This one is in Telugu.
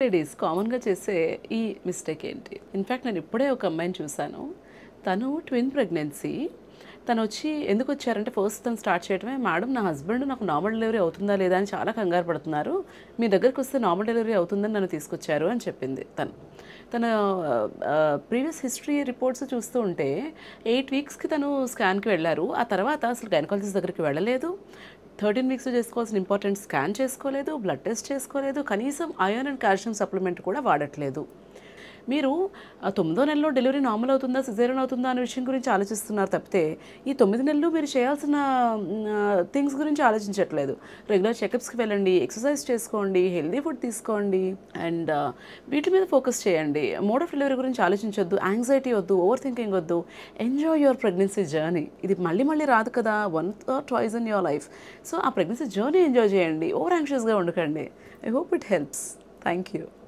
లేడీస్ కామన్‌గా చేసే ఈ మిస్టేక్ ఏంటి? ఇన్‌ఫాక్ట్ నేను ఇప్పుడే ఒక అమ్మాయిని చూసాను. తను ట్విన్ ప్రెగ్నెన్సీ. తనొచ్చి ఎందుకొచ్చారంటే ఫస్ట్ తను స్టార్ట్ చేయడమే, "మేడం నా హస్బెండ్ నాకు నార్మల్ డెలివరీ అవుతుందా లేదా అని చాలా కంగారు పడుతున్నారు. మీ దగ్గరకొస్తే నార్మల్ డెలివరీ అవుతుందని నన్ను తీసుకొచ్చారు" అని చెప్పింది తను. తన ప్రీవియస్ హిస్టరీ రిపోర్ట్స్ చూస్తూ ఉంటే 8 వీక్స్‌కి తను స్కాన్‌కి వెళ్లారు. ఆ తర్వాత అసలు గైనకాలజిస్ట్ దగ్గరికి వెళ్ళలేదు. 13 వీక్స్‌లో చేసుకోవాల్సిన ఇంపార్టెంట్ స్కాన్ చేసుకోలేదు, బ్లడ్ టెస్ట్ చేసుకోలేదు, కనీసం ఐరన్ అండ్ కాల్షియం సప్లిమెంట్ కూడా వాడట్లేదు. మీరు తొమ్మిదో నెలలో డెలివరీ నార్మల్ అవుతుందా, సిజేరియన్ అవుతుందా అనే విషయం గురించి ఆలోచిస్తున్నారు తప్పితే, ఈ 9 నెలలు మీరు చేయాల్సిన థింగ్స్ గురించి ఆలోచించట్లేదు. రెగ్యులర్ చెకప్స్‌కి వెళ్ళండి, ఎక్సర్సైజ్ చేసుకోండి, హెల్తీ ఫుడ్ తీసుకోండి అండ్ వీటి మీద ఫోకస్ చేయండి. మోడ్ ఆఫ్ డెలివరీ గురించి ఆలోచించొద్దు, యాంగ్జైటీ వద్దు, ఓవర్ థింకింగ్ వద్దు. Enjoy your pregnancy journey. ఇది మళ్ళీ మళ్ళీ రాదు కదా! Once or twice in your life. So, ఆ ప్రెగ్నెన్సీ జర్నీ ఎంజాయ్ చేయండి. ఓవర్ యాంగ్షియస్‌గా ఉండకండి. I hope it helps. Thank you.